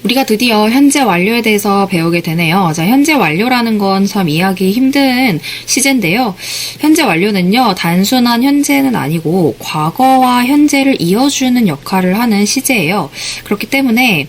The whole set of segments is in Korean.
우리가 드디어 현재 완료에 대해서 배우게 되네요. 자, 현재 완료라는 건 참 이해하기 힘든 시제인데요. 현재 완료는요, 단순한 현재는 아니고 과거와 현재를 이어주는 역할을 하는 시제예요. 그렇기 때문에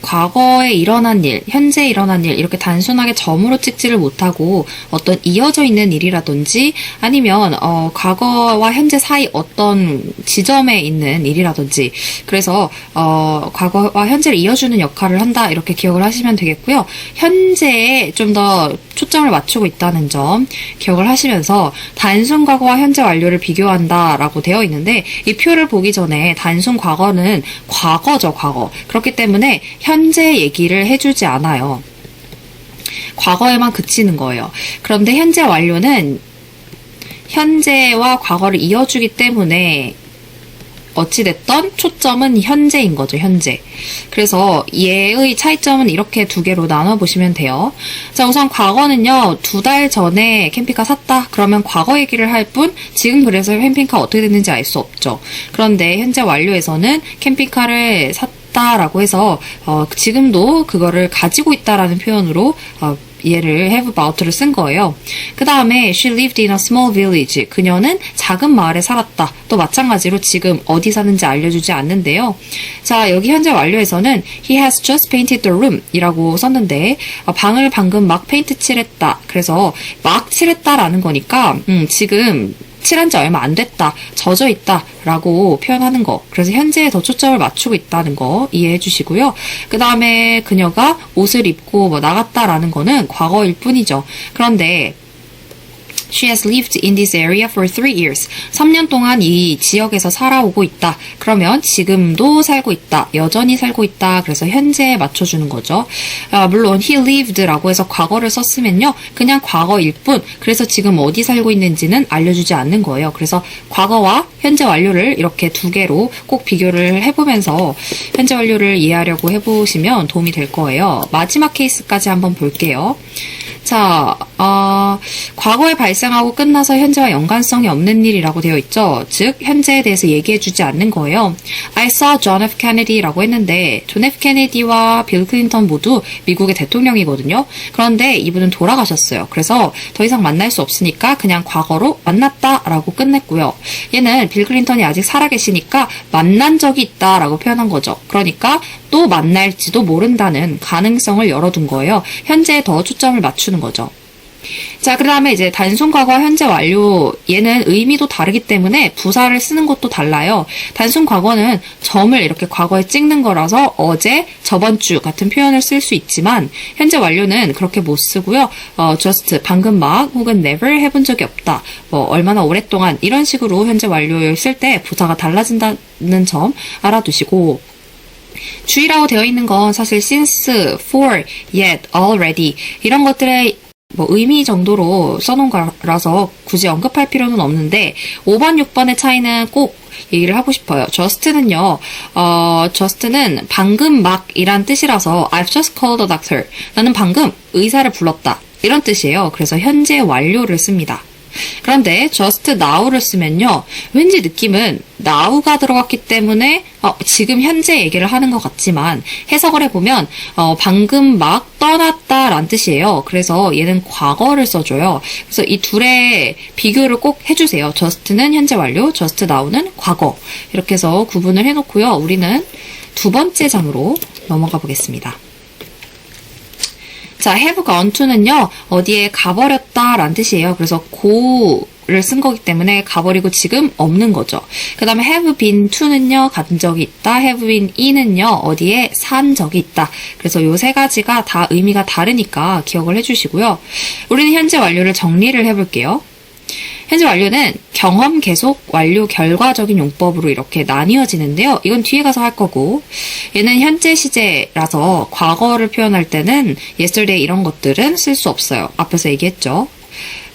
과거에 일어난 일, 현재에 일어난 일, 이렇게 단순하게 점으로 찍지를 못하고 어떤 이어져 있는 일이라든지 아니면 과거와 현재 사이 어떤 지점에 있는 일이라든지, 그래서 과거와 현재를 이어주는 역할을 한다, 이렇게 기억을 하시면 되겠고요. 현재에 좀 더 초점을 맞추고 있다는 점 기억을 하시면서 단순 과거와 현재 완료를 비교한다라고 되어 있는데, 이 표를 보기 전에 단순 과거는 과거죠, 과거. 그렇기 때문에 현재 얘기를 해주지 않아요. 과거에만 그치는 거예요. 그런데 현재 완료는 현재와 과거를 이어주기 때문에 어찌됐던 초점은 현재인 거죠, 현재. 그래서 얘의 차이점은 이렇게 두 개로 나눠보시면 돼요. 자, 우선 과거는요, 2달 전에 캠핑카 샀다. 그러면 과거 얘기를 할 뿐, 지금 그래서 캠핑카 어떻게 됐는지 알 수 없죠. 그런데 현재 완료에서는 캠핑카를 샀다라고 해서, 지금도 그거를 가지고 있다라는 표현으로, 얘를 have about를 쓴 거예요. 그 다음에 she lived in a small village. 그녀는 작은 마을에 살았다. 또 마찬가지로 지금 어디 사는지 알려주지 않는데요. 자, 여기 현재 완료에서는 he has just painted the room 이라고 썼는데, 방을 방금 막 페인트 칠했다. 그래서 막 칠했다라는 거니까 지금 칠한 지 얼마 안 됐다, 젖어 있다 라고 표현하는 거. 그래서 현재에 더 초점을 맞추고 있다는 거 이해해 주시고요. 그 다음에 그녀가 옷을 입고 뭐 나갔다라는 거는 과거일 뿐이죠. 그런데 She has lived in this area for 3 years. 3년 동안 이 지역에서 살아오고 있다. 그러면 지금도 살고 있다. 여전히 살고 있다. 그래서 현재에 맞춰주는 거죠. 물론 he lived라고 해서 과거를 썼으면요, 그냥 과거일 뿐. 그래서 지금 어디 살고 있는지는 알려주지 않는 거예요. 그래서 과거와 현재 완료를 이렇게 두 개로 꼭 비교를 해보면서 현재 완료를 이해하려고 해보시면 도움이 될 거예요. 마지막 케이스까지 한번 볼게요. 자, 과거에 발생하고 끝나서 현재와 연관성이 없는 일이라고 되어 있죠. 즉, 현재에 대해서 얘기해주지 않는 거예요. I saw John F. Kennedy라고 했는데, 존 F. 케네디와 빌 클린턴 모두 미국의 대통령이거든요. 그런데 이분은 돌아가셨어요. 그래서 더 이상 만날 수 없으니까 그냥 과거로 만났다라고 끝냈고요. 얘는 빌 클린턴이 아직 살아계시니까 만난 적이 있다라고 표현한 거죠. 그러니까 또 만날지도 모른다는 가능성을 열어둔 거예요. 현재에 더 초점을 맞추는 거죠. 자, 그 다음에 이제 단순 과거와 현재 완료, 얘는 의미도 다르기 때문에 부사를 쓰는 것도 달라요. 단순 과거는 점을 이렇게 과거에 찍는 거라서 어제, 저번 주 같은 표현을 쓸 수 있지만, 현재 완료는 그렇게 못 쓰고요. just, 방금 막, 혹은 never 해본 적이 없다, 뭐 얼마나 오랫동안, 이런 식으로 현재 완료를 쓸 때 부사가 달라진다는 점 알아두시고, 주의라고 되어 있는 건 사실 since, for, yet, already 이런 것들의 뭐 의미 정도로 써놓은 거라서 굳이 언급할 필요는 없는데, 5번, 6번의 차이는 꼭 얘기를 하고 싶어요. just는요, just는 방금 막 이란 뜻이라서 I've just called a doctor. 나는 방금 의사를 불렀다, 이런 뜻이에요. 그래서 현재 완료를 씁니다. 그런데 just now를 쓰면요, 왠지 느낌은 now가 들어갔기 때문에 지금 현재 얘기를 하는 것 같지만, 해석을 해보면 방금 막 떠났다 라는 뜻이에요. 그래서 얘는 과거를 써줘요. 그래서 이 둘의 비교를 꼭 해주세요. just는 현재 완료, just now는 과거. 이렇게 해서 구분을 해놓고요. 우리는 두 번째 장으로 넘어가 보겠습니다. 자, have gone to는요, 어디에 가버렸다 라는 뜻이에요. 그래서 go를 쓴 거기 때문에 가버리고 지금 없는 거죠. 그 다음에 have been to는요, 간 적이 있다. have been in은요, 어디에 산 적이 있다. 그래서 요 세 가지가 다 의미가 다르니까 기억을 해주시고요. 우리는 현재 완료를 정리를 해볼게요. 현재 완료는 경험 계속 완료 결과적인 용법으로 이렇게 나뉘어지는데요. 이건 뒤에 가서 할 거고, 얘는 현재 시제라서 과거를 표현할 때는 yesterday 이런 것들은 쓸 수 없어요. 앞에서 얘기했죠.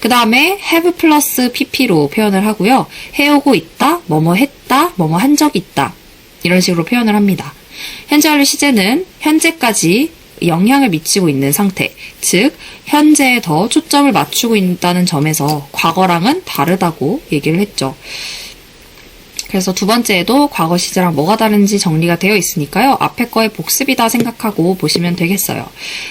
그 다음에 have 플러스 pp로 표현을 하고요. 해오고 있다, 뭐뭐 했다, 뭐뭐 한 적이 있다, 이런 식으로 표현을 합니다. 현재 완료 시제는 현재까지 영향을 미치고 있는 상태, 즉 현재에 더 초점을 맞추고 있다는 점에서 과거랑은 다르다고 얘기를 했죠. 그래서 두 번째에도 과거 시제랑 뭐가 다른지 정리가 되어 있으니까요. 앞에 거의 복습이다 생각하고 보시면 되겠어요.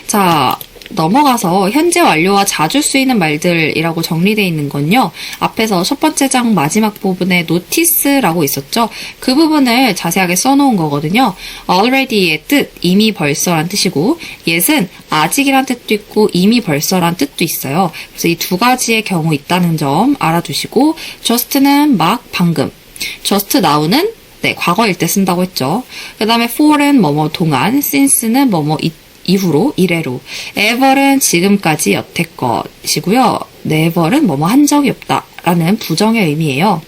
자, 넘어가서 현재 완료와 자주 쓰이는 말들이라고 정리되어 있는 건요. 앞에서 첫 번째 장 마지막 부분에 notice라고 있었죠. 그 부분을 자세하게 써놓은 거거든요. already의 뜻, 이미 벌써란 뜻이고 yet은 아직이란 뜻도 있고 이미 벌써란 뜻도 있어요. 그래서 이 두 가지의 경우 있다는 점 알아두시고 just는 막, 방금, just now는 네, 과거일 때 쓴다고 했죠. 그 다음에 for는 뭐뭐 동안, since는 뭐뭐 이후로, 이래로, ever는 지금까지 여태껏이고요. never는 뭐뭐 한 적이 없다라는 부정의 의미예요.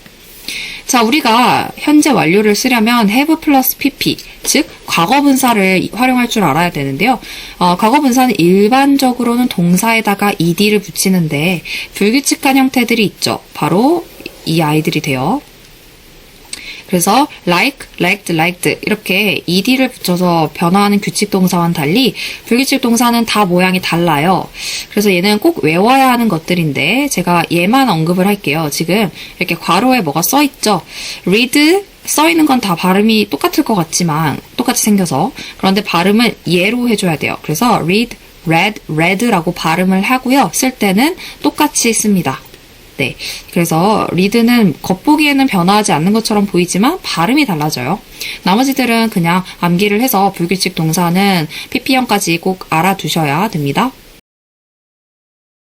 자, 우리가 현재 완료를 쓰려면 have 플러스 pp, 즉 과거 분사를 활용할 줄 알아야 되는데요. 과거 분사는 일반적으로는 동사에다가 ed를 붙이는데 불규칙한 형태들이 있죠. 바로 이 아이들이 돼요. 그래서 like, liked, liked 이렇게 ed를 붙여서 변화하는 규칙 동사와는 달리 불규칙 동사는 다 모양이 달라요. 그래서 얘는 꼭 외워야 하는 것들인데 제가 얘만 언급을 할게요. 지금 이렇게 괄호에 뭐가 써있죠. read, 써있는 건 다 발음이 똑같을 것 같지만 똑같이 생겨서 그런데 발음은 얘로 해줘야 돼요. 그래서 read, read, read라고 발음을 하고요. 쓸 때는 똑같이 씁니다. 네, 그래서 read는 겉보기에는 변화하지 않는 것처럼 보이지만 발음이 달라져요. 나머지들은 그냥 암기를 해서 불규칙 동사는 pp형까지 꼭 알아두셔야 됩니다.